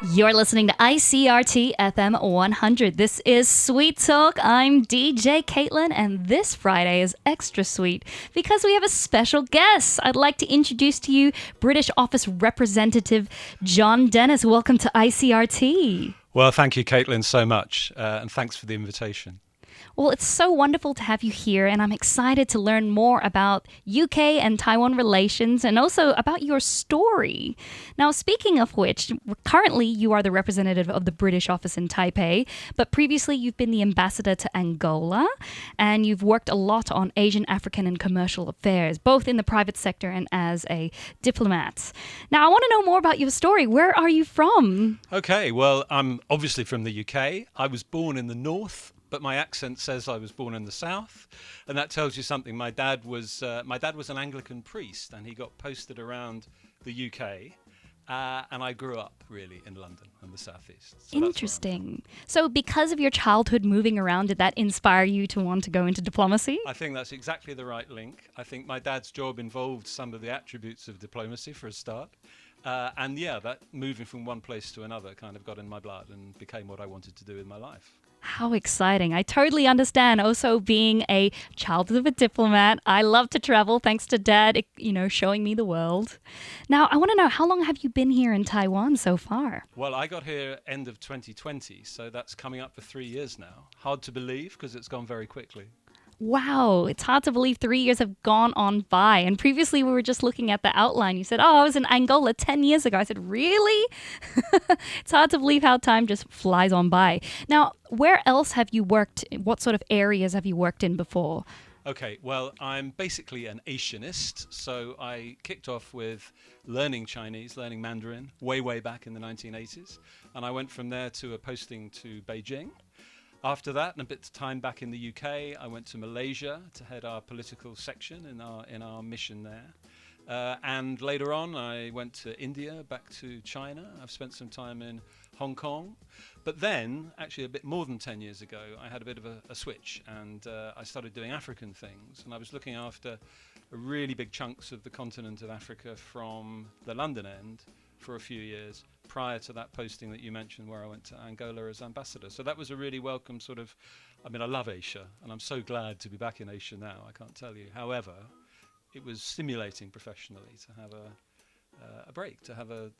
You're listening to ICRT FM 100. This is Sweet Talk. I'm DJ Caitlin, and this Friday is extra sweet because we have a special guest. I'd like to introduce to you British Office Representative John Dennis. Welcome to ICRT. Well, thank you, Caitlin, so much, and thanks for the invitation. Well, it's so wonderful to have you here, and I'm excited to learn more about UK and Taiwan relations and also about your story. Now, speaking of which, currently you are the representative of the British office in Taipei, but previously you've been the ambassador to Angola, and you've worked a lot on Asian, African, and commercial affairs, both in the private sector and as a diplomat. Now, I want to know more about your story. Where are you from? Okay, well, I'm obviously from the UK. I was born in the north, but my accent says I was born in the south, and that tells you something. My dad was an Anglican priest, and he got posted around the UK, and I grew up really in London and the southeast. So interesting. So because of your childhood moving around, did that inspire you to want to go into diplomacy? I think that's exactly the right link. I think my dad's job involved some of the attributes of diplomacy for a start. And yeah, that moving from one place to another kind of got in my blood and became what I wanted to do in my life. How exciting. I totally understand. Also, being a child of a diplomat, I love to travel thanks to Dad, showing me the world. Now, I want to know, how long have you been here in Taiwan so far? Well, I got here end of 2020, so that's coming up for 3 years now. Hard to believe because it's gone very quickly. Wow, it's hard to believe 3 years have gone on by. And previously we were just looking at the outline. You said, I was in Angola 10 years ago. I said, really? It's hard to believe how time just flies on by. Now, where else have you worked? What sort of areas have you worked in before? Okay, well, I'm basically an Asianist. So I kicked off with learning Chinese, learning Mandarin, way back in the 1980s. And I went from there to a posting to Beijing. After that, and a bit of time back in the UK, I went to Malaysia to head our political section in our mission there. And later on, I went to India, back to China. I've spent some time in Hong Kong. But then, actually a bit more than 10 years ago, I had a bit of a switch, and I started doing African things. And I was looking after really big chunks of the continent of Africa from the London end for a few years, prior to that posting that you mentioned where I went to Angola as ambassador. So that was a really welcome I love Asia, and I'm so glad to be back in Asia now, I can't tell you. However, it was stimulating professionally to have a break, to have a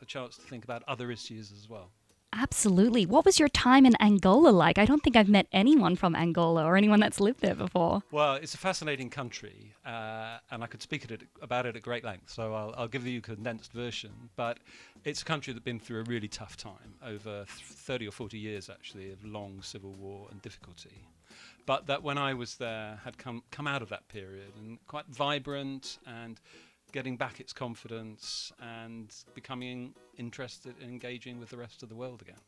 chance to think about other issues as well. Absolutely. What was your time in Angola like? I don't think I've met anyone from Angola or anyone that's lived there before. Well, it's a fascinating country, and I could speak about it at great length, so I'll give you a condensed version. But it's a country that's been through a really tough time, over 30 or 40 years, actually, of long civil war and difficulty. But that when I was there had come out of that period, and quite vibrant and getting back its confidence and becoming interested in engaging with the rest of the world again.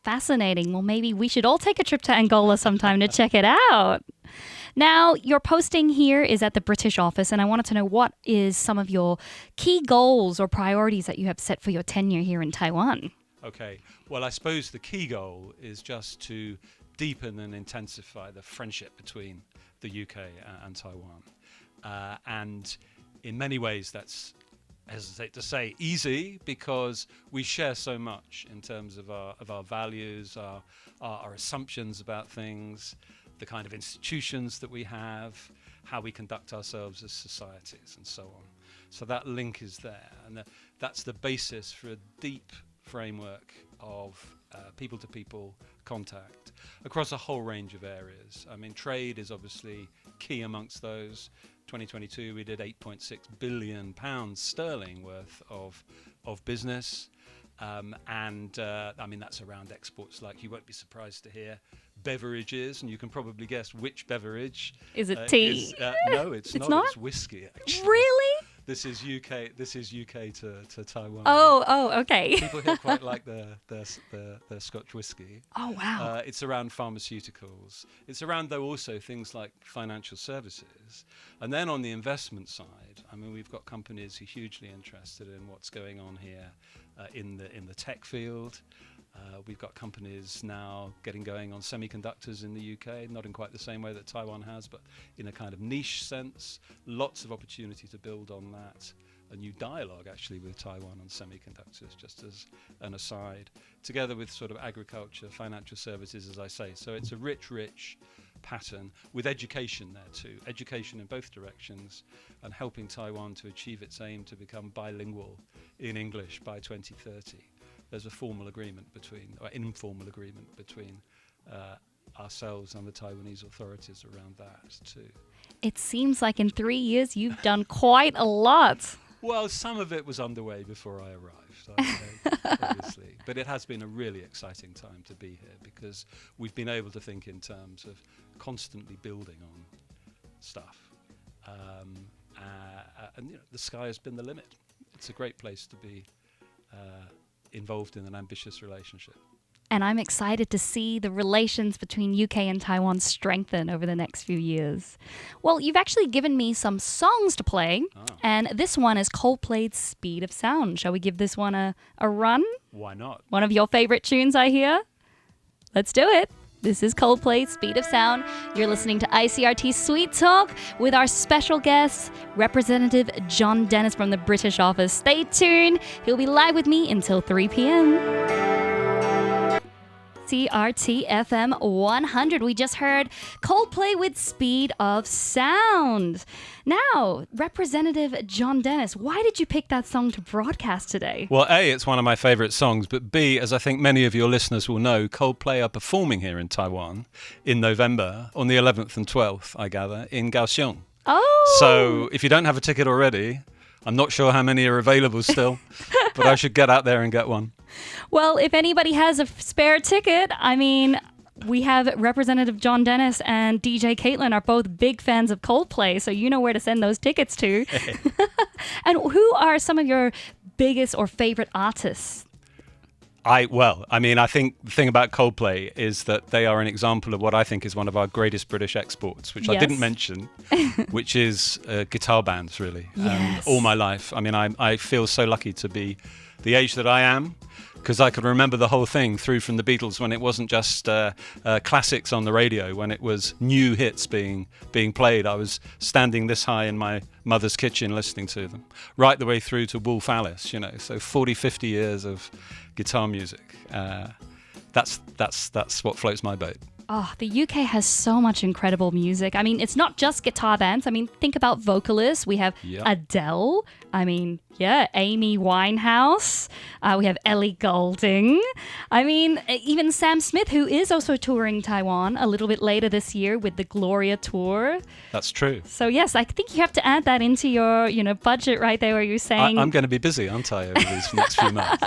Fascinating. Well, maybe we should all take a trip to Angola sometime to check it out. Now, your posting here is at the British office, and I wanted to know what is some of your key goals or priorities that you have set for your tenure here in Taiwan? Okay. Well, I suppose the key goal is just to deepen and intensify the friendship between the UK and Taiwan. And in many ways, that's, hesitate to say, easy because we share so much in terms of our values, our assumptions about things, the kind of institutions that we have, how we conduct ourselves as societies, and so on. So that link is there, and that's the basis for a deep framework of people-to-people contact across a whole range of areas. I mean, trade is obviously key amongst those. 2022, we did £8.6 billion sterling worth of business. That's around exports like, you won't be surprised to hear, beverages, and you can probably guess which beverage. Is it tea? No, it's not. It's whiskey, actually. Really? This is UK to Taiwan. Oh, okay. People here quite like their Scotch whiskey. Oh, wow. It's around pharmaceuticals. It's around, though, also things like financial services. And then on the investment side, I mean, we've got companies who are hugely interested in what's going on here in the tech field. We've got companies now getting going on semiconductors in the UK, not in quite the same way that Taiwan has, but in a kind of niche sense. Lots of opportunity to build on that a new dialogue actually with Taiwan on semiconductors, just as an aside, together with sort of agriculture, financial services, as I say. So it's a rich pattern with education there too, education in both directions, and helping Taiwan to achieve its aim to become bilingual in English by 2030. There's a formal agreement or informal agreement between ourselves and the Taiwanese authorities around that too. It seems like in 3 years you've done quite a lot. Well, some of it was underway before I arrived, obviously. But it has been a really exciting time to be here because we've been able to think in terms of constantly building on stuff. And the sky has been the limit. It's a great place to be involved in an ambitious relationship. And I'm excited to see the relations between UK and Taiwan strengthen over the next few years. Well, you've actually given me some songs to play, and this one is Coldplay's Speed of Sound. Shall we give this one a run? Why not? One of your favorite tunes, I hear. Let's do it. This is Coldplay's Speed of Sound. You're listening to ICRT Sweet Talk with our special guest, Representative John Dennis from the British office. Stay tuned. He'll be live with me until 3 p.m. ICRT FM 100. We just heard Coldplay with Speed of Sound. Now, Representative John Dennis, why did you pick that song to broadcast today? Well, A, it's one of my favourite songs, but B, as I think many of your listeners will know, Coldplay are performing here in Taiwan in November on the 11th and 12th, I gather, in Kaohsiung. Oh! So if you don't have a ticket already, I'm not sure how many are available still, but I should get out there and get one. Well, if anybody has a spare ticket, I mean, we have Representative John Dennis and DJ Caitlin are both big fans of Coldplay, so you know where to send those tickets to. And who are some of your biggest or favorite artists? I think the thing about Coldplay is that they are an example of what I think is one of our greatest British exports, which I didn't mention, which is guitar bands, really. Yes. All my life. I mean, I feel so lucky to be the age that I am, because I can remember the whole thing through from the Beatles when it wasn't just classics on the radio, when it was new hits being played. I was standing this high in my mother's kitchen listening to them, right the way through to Wolf Alice, so 40, 50 years of guitar music. That's what floats my boat. Oh, the UK has so much incredible music. I mean, it's not just guitar bands. I mean, think about vocalists. We have Adele. I mean, Amy Winehouse. We have Ellie Goulding. I mean, even Sam Smith, who is also touring Taiwan a little bit later this year with the Gloria Tour. That's true. So yes, I think you have to add that into your, budget right there where you're saying... I'm going to be busy, aren't I, over these next few months?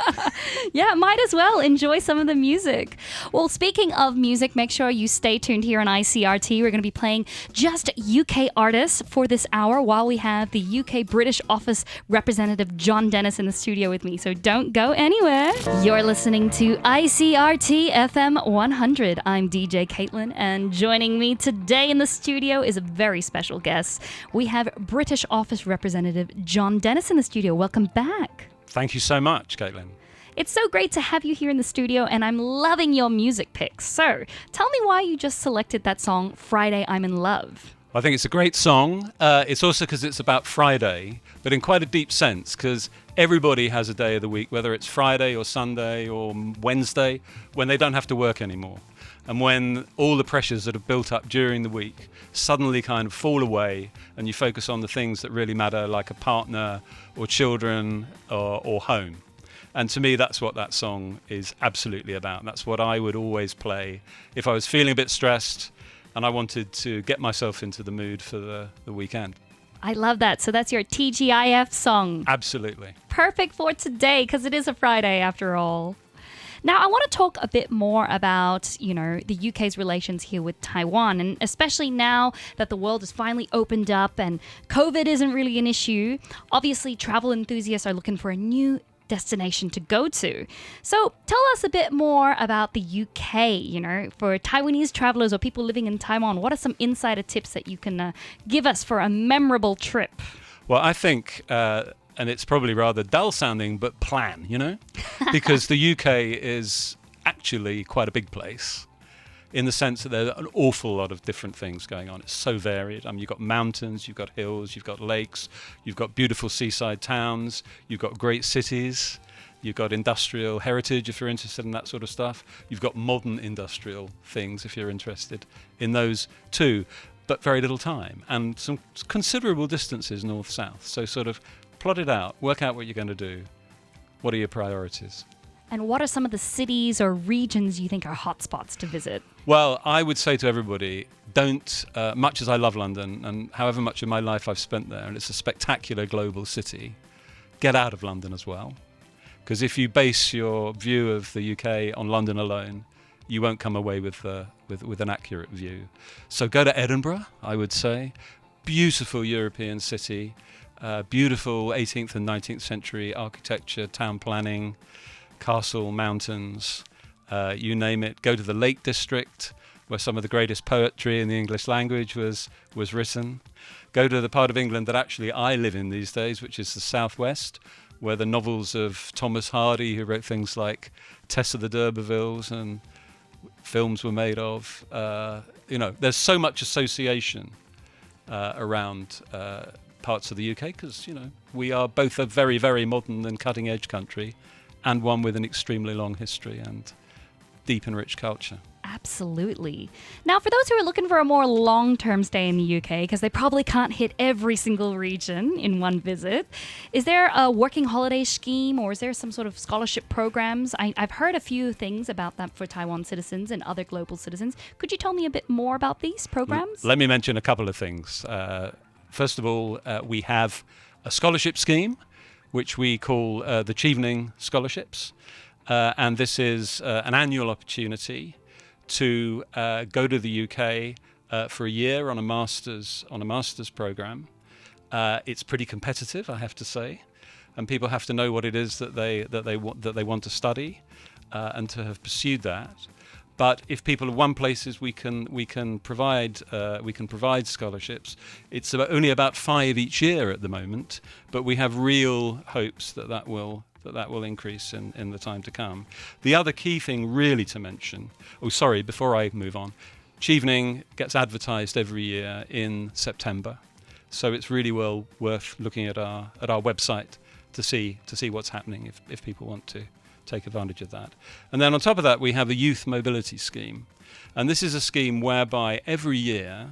Yeah, might as well enjoy some of the music. Well, speaking of music, make sure you stay tuned here on ICRT. We're going to be playing just UK artists for this hour while we have the UK British Office Representative John Dennis in the studio with me. So don't go anywhere. You're listening to ICRT FM 100. I'm DJ Caitlin, and joining me today in the studio is a very special guest. We have British Office Representative John Dennis in the studio. Welcome back. Thank you so much, Caitlin. It's so great to have you here in the studio, and I'm loving your music picks. So, tell me why you just selected that song, Friday I'm in Love. I think it's a great song. It's also because it's about Friday, but in quite a deep sense, because everybody has a day of the week, whether it's Friday or Sunday or Wednesday, when they don't have to work anymore. And when all the pressures that have built up during the week suddenly kind of fall away and you focus on the things that really matter, like a partner or children or home. And to me, that's what that song is absolutely about. That's what I would always play if I was feeling a bit stressed and I wanted to get myself into the mood for the weekend. I love that. So that's your TGIF song. Absolutely. Perfect for today, because it is a Friday after all. Now, I want to talk a bit more about, the UK's relations here with Taiwan, and especially now that the world has finally opened up and COVID isn't really an issue. Obviously, travel enthusiasts are looking for a new destination to go to. So tell us a bit more about the UK, for Taiwanese travelers or people living in Taiwan. What are some insider tips that you can give us for a memorable trip? Well, I think, and it's probably rather dull sounding, but plan, because the UK is actually quite a big place. in the sense that there are an awful lot of different things going on. It's so varied. You've got mountains, you've got hills, you've got lakes, you've got beautiful seaside towns, you've got great cities, you've got industrial heritage if you're interested in that sort of stuff. You've got modern industrial things if you're interested in those too, but very little time and some considerable distances north-south. So sort of plot it out, work out what you're going to do. What are your priorities? And what are some of the cities or regions you think are hotspots to visit? Well, I would say to everybody, don't, much as I love London, and however much of my life I've spent there, and it's a spectacular global city, get out of London as well. Because if you base your view of the UK on London alone, you won't come away with an accurate view. So go to Edinburgh, I would say. Beautiful European city, beautiful 18th and 19th century architecture, town planning, castle, mountains, you name it. Go to the Lake District, where some of the greatest poetry in the English language was written. Go to the part of England that actually I live in these days, which is the southwest, where the novels of Thomas Hardy, who wrote things like Tess of the D'Urbervilles, and films were made of. There's so much association around parts of the UK because, we are both a very, very modern and cutting-edge country, and one with an extremely long history and deep and rich culture. Absolutely. Now, for those who are looking for a more long-term stay in the UK, because they probably can't hit every single region in one visit, is there a working holiday scheme or is there some sort of scholarship programs? I've heard a few things about that for Taiwan citizens and other global citizens. Could you tell me a bit more about these programs? Let me mention a couple of things. First of all, we have a scholarship scheme, which we call the Chevening Scholarships. And this is an annual opportunity to go to the UK for a year on a master's program. It's pretty competitive, I have to say, and people have to know what it is that they want to study and to have pursued that. But if people want places, we can provide scholarships. It's only about 5 each year at the moment, but we have real hopes that will increase in the time to come. The other key thing really to mention, before I move on, Chevening gets advertised every year in September, so it's really well worth looking at our website to see what's happening if people want to take advantage of that. And then on top of that, we have a youth mobility scheme, and this is a scheme whereby every year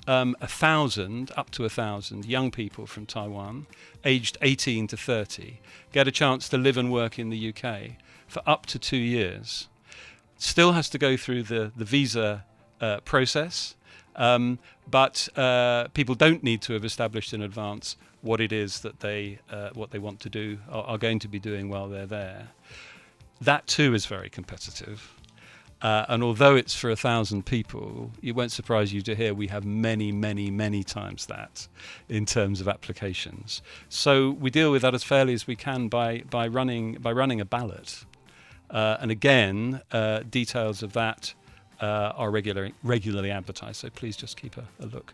1,000 up to 1,000 young people from Taiwan, aged 18 to 30, get a chance to live and work in the UK for up to 2 years. Still has to go through the visa process, but people don't need to have established in advance what it is that what they want to do, are going to be doing while they're there. That too is very competitive. And although it's for 1,000 people, it won't surprise you to hear we have many, many, many times that in terms of applications. So we deal with that as fairly as we can by running a ballot. And again, details of that are regularly advertised. So please just keep a look,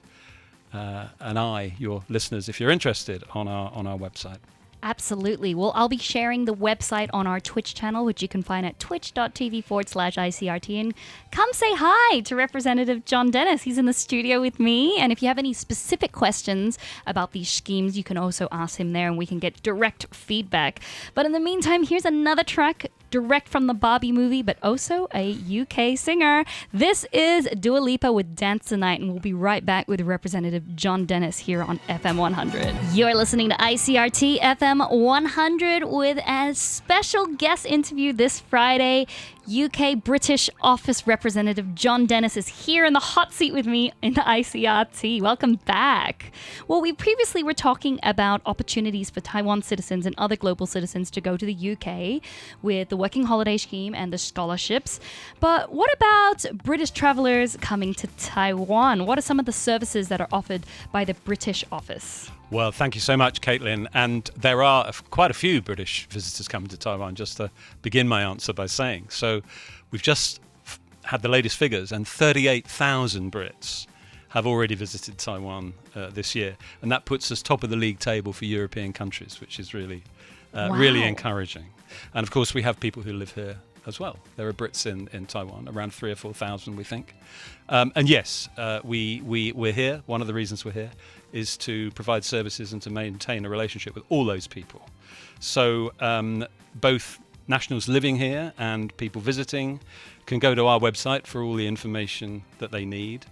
an eye, your listeners, if you're interested, on our website. Absolutely. Well, I'll be sharing the website on our Twitch channel, which you can find at twitch.tv/ICRT. And come say hi to Representative John Dennis. He's in the studio with me. And if you have any specific questions about these schemes, you can also ask him there and we can get direct feedback. But in the meantime, here's another track direct from the Barbie movie, but also a UK singer. This is Dua Lipa with Dance the Night, and we'll be right back with Representative John Dennis here on FM 100. You're listening to ICRT FM 100 with a special guest interview this Friday. UK British Office Representative John Dennis is here in the hot seat with me in the ICRT. Welcome back. Well, we previously were talking about opportunities for Taiwan citizens and other global citizens to go to the UK with the Working Holiday Scheme and the scholarships. But what about British travelers coming to Taiwan? What are some of the services that are offered by the British Office? Well, thank you so much, Caitlin. And there are quite a few British visitors coming to Taiwan, just to begin my answer by saying. So we've just had the latest figures, and 38,000 Brits have already visited Taiwan this year. And that puts us top of the league table for European countries, which is really encouraging. And of course, we have people who live here as well. There are Brits in Taiwan, around 3,000 or 4,000, we think. And yes, we're here. One of the reasons we're here is to provide services and to maintain a relationship with all those people. So both nationals living here and people visiting can go to our website for all the information that they need.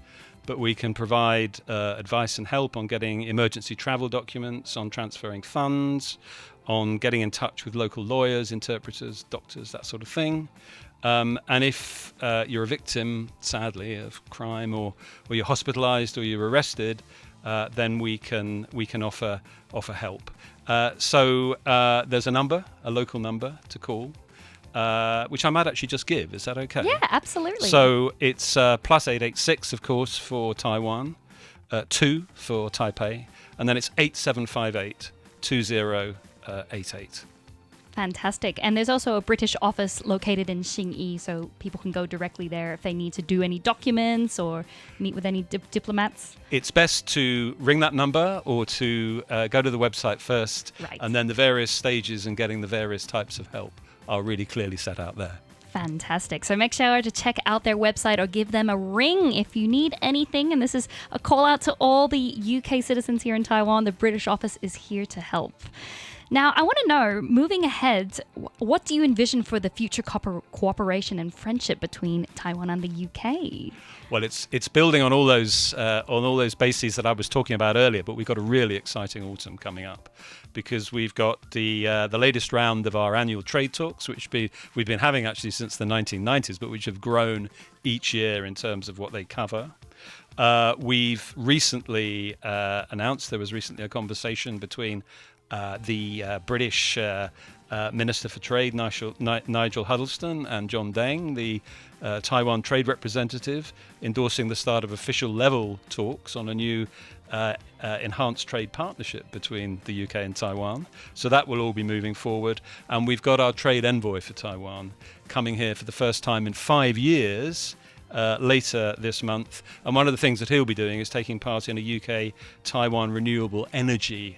But we can provide advice and help on getting emergency travel documents, on transferring funds, on getting in touch with local lawyers, interpreters, doctors, that sort of thing. And if you're a victim, sadly, of crime, or you're hospitalized or you're arrested, then we can offer help. So there's a number, a local number to call, which I might actually just give. Is that okay? Yeah, absolutely. So it's plus 886, of course, for Taiwan, 2 for Taipei, and then it's 8758 2088. Fantastic. And there's also a British office located in Xinyi, so people can go directly there if they need to do any documents or meet with any diplomats. It's best to ring that number or to go to the website first, Right. And then the various stages and getting the various types of help are really clearly set out there. Fantastic. So make sure to check out their website or give them a ring if you need anything. And this is a call out to all the UK citizens here in Taiwan. The British office is here to help. Now, I want to know, moving ahead, what do you envision for the future cooperation and friendship between Taiwan and the UK? Well, it's building on all those bases that I was talking about earlier, but we've got a really exciting autumn coming up because we've got the latest round of our annual trade talks, which we've been having actually since the 1990s, but which have grown each year in terms of what they cover. We've recently announced there was recently a conversation between the British Minister for Trade, Nigel Huddleston, and John Deng, the Taiwan trade representative, endorsing the start of official level talks on a new enhanced trade partnership between the UK and Taiwan. So that will all be moving forward. And we've got our trade envoy for Taiwan coming here for the first time in 5 years. Later this month, and one of the things that he'll be doing is taking part in a UK-Taiwan renewable energy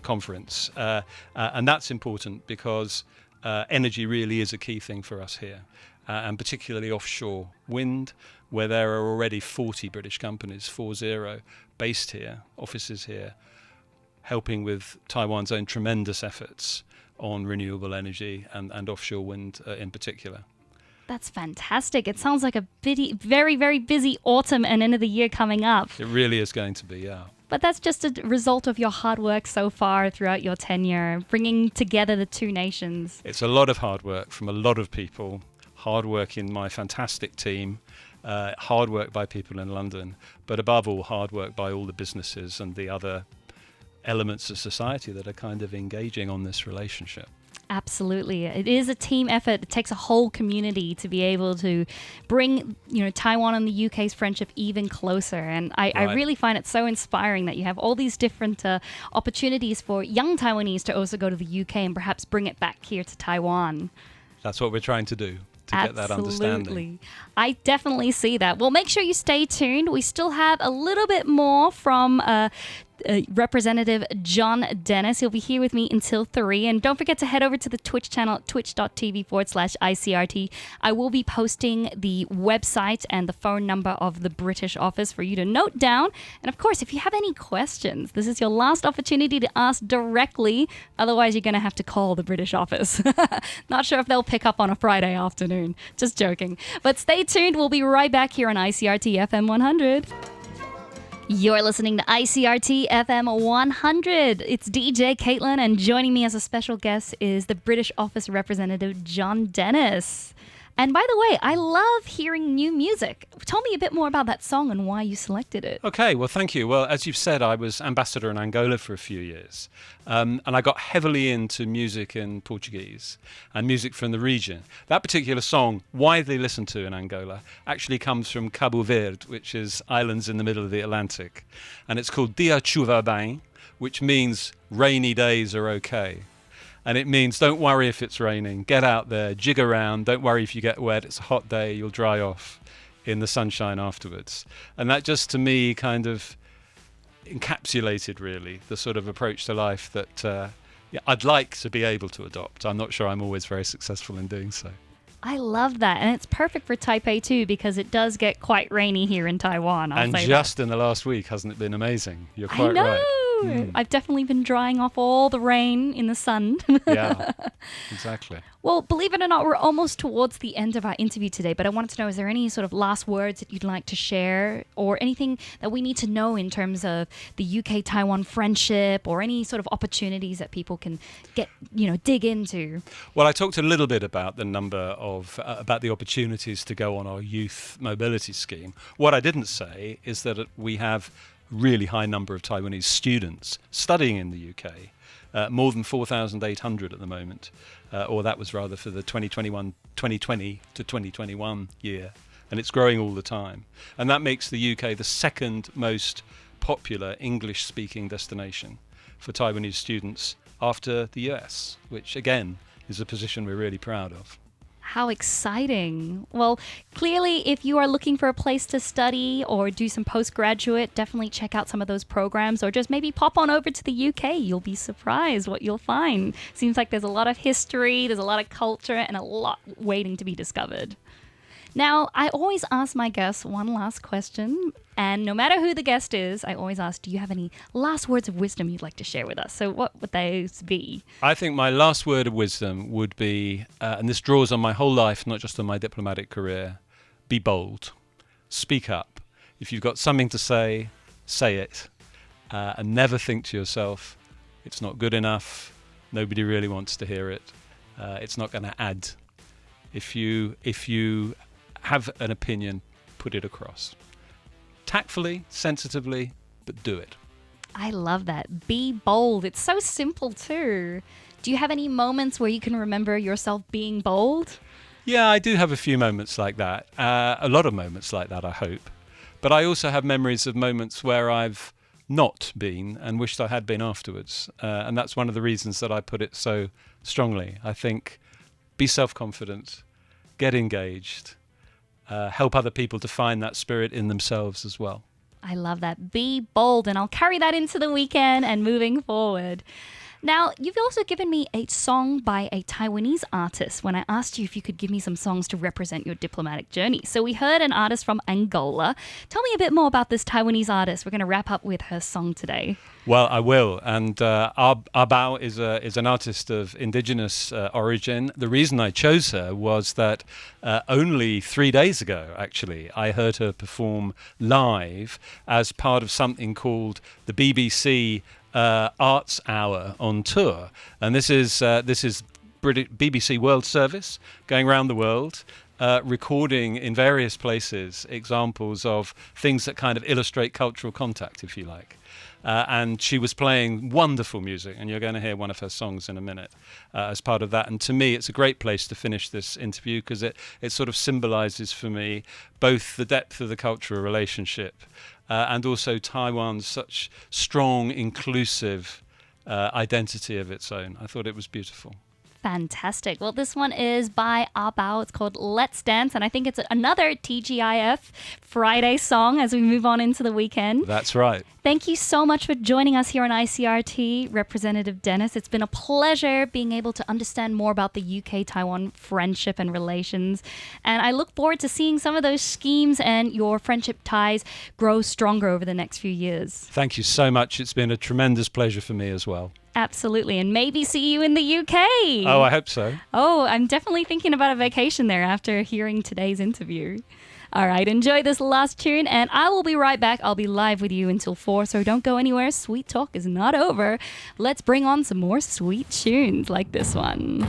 conference, and that's important because energy really is a key thing for us here, and particularly offshore wind, where there are already 40 British companies, 40, based here, offices here, helping with Taiwan's own tremendous efforts on renewable energy and offshore wind in particular. That's fantastic. It sounds like a very, very busy autumn and end of the year coming up. It really is going to be, yeah. But that's just a result of your hard work so far throughout your tenure, bringing together the two nations. It's a lot of hard work from a lot of people, hard work in my fantastic team, hard work by people in London, but above all, hard work by all the businesses and the other elements of society that are kind of engaging on this relationship. Absolutely. It is a team effort. It takes a whole community to be able to bring, Taiwan and the UK's friendship even closer. And I really find it so inspiring that you have all these different opportunities for young Taiwanese to also go to the UK and perhaps bring it back here to Taiwan. That's what we're trying to do. To get that understanding. I definitely see that. Well, make sure you stay tuned. We still have a little bit more from Representative John Dennis. He'll be here with me until 3. And don't forget to head over to the Twitch channel, twitch.tv/ICRT. I will be posting the website and the phone number of the British office for you to note down. And of course, if you have any questions, this is your last opportunity to ask directly. Otherwise, you're going to have to call the British office. Not sure if they'll pick up on a Friday afternoon. Just joking. But stay tuned. We'll be right back here on ICRT FM 100. You're listening to ICRT FM 100. It's DJ Caitlin, and joining me as a special guest is the British Office Representative John Dennis. And by the way, I love hearing new music. Tell me a bit more about that song and why you selected it. Okay, well, thank you. Well, as you've said, I was ambassador in Angola for a few years. And I got heavily into music in Portuguese and music from the region. That particular song, widely listened to in Angola, actually comes from Cabo Verde, which is islands in the middle of the Atlantic. And it's called Dia Chuva Bem, which means rainy days are okay. And it means don't worry if it's raining. Get out there, jig around. Don't worry if you get wet. It's a hot day. You'll dry off in the sunshine afterwards. And that just, to me, kind of encapsulated, really, the sort of approach to life that Yeah, I'd like to be able to adopt. I'm not sure I'm always very successful in doing so. I love that. And it's perfect for Taipei too, because it does get quite rainy here in Taiwan. And just in the last week, hasn't it been amazing? You're quite I know. right. I've definitely been drying off all the rain in the sun. Yeah, exactly. Well, believe it or not, we're almost towards the end of our interview today, but I wanted to know, is there any sort of last words that you'd like to share, or anything that we need to know in terms of the UK-Taiwan friendship, or any sort of opportunities that people can get, dig into? Well, I talked a little bit about the about the opportunities to go on our youth mobility scheme. What I didn't say is that we have really high number of Taiwanese students studying in the UK, more than 4,800 at the moment, or that was rather for the 2020 to 2021 year, and it's growing all the time. And that makes the UK the second most popular English-speaking destination for Taiwanese students after the US, which again is a position we're really proud of. How exciting. Well, clearly, if you are looking for a place to study or do some postgraduate, definitely check out some of those programs, or just maybe pop on over to the UK. You'll be surprised what you'll find. Seems like there's a lot of history, there's a lot of culture, and a lot waiting to be discovered. Now, I always ask my guests one last question, and no matter who the guest is, I always ask, do you have any last words of wisdom you'd like to share with us? So what would those be? I think my last word of wisdom would be, and this draws on my whole life, not just on my diplomatic career, be bold. Speak up. If you've got something to say it. And never think to yourself, it's not good enough, nobody really wants to hear it, it's not going to add. If you have an opinion, put it across. Tactfully, sensitively, but do it. I love that. Be bold. It's so simple too. Do you have any moments where you can remember yourself being bold? Yeah, I do have a few moments like that. A lot of moments like that, I hope. But I also have memories of moments where I've not been and wished I had been afterwards. And that's one of the reasons that I put it so strongly. I think be self-confident, get engaged, help other people to find that spirit in themselves as well. I love that. Be bold, and I'll carry that into the weekend and moving forward. Now, you've also given me a song by a Taiwanese artist when I asked you if you could give me some songs to represent your diplomatic journey. So we heard an artist from Angola. Tell me a bit more about this Taiwanese artist. We're going to wrap up with her song today. Well, I will. And Bao is an artist of indigenous origin. The reason I chose her was that only 3 days ago, actually, I heard her perform live as part of something called the BBC Arts Hour on tour. And this is BBC World Service going around the world, recording in various places examples of things that kind of illustrate cultural contact, if you like. And she was playing wonderful music, and you're going to hear one of her songs in a minute as part of that. And to me, it's a great place to finish this interview because it sort of symbolizes for me both the depth of the cultural relationship and also Taiwan's such strong, inclusive identity of its own. I thought it was beautiful. Fantastic. Well, this one is by Bao. It's called Let's Dance, and I think it's another TGIF Friday song as we move on into the weekend. That's right. Thank you so much for joining us here on ICRT, Representative Dennis. It's been a pleasure being able to understand more about the UK-Taiwan friendship and relations, and I look forward to seeing some of those schemes and your friendship ties grow stronger over the next few years. Thank you so much. It's been a tremendous pleasure for me as well. Absolutely, and maybe see you in the UK. Oh, I hope so. Oh, I'm definitely thinking about a vacation there after hearing today's interview. All right, enjoy this last tune, and I will be right back. I'll be live with you until 4, so don't go anywhere. Sweet talk is not over. Let's bring on some more sweet tunes like this one.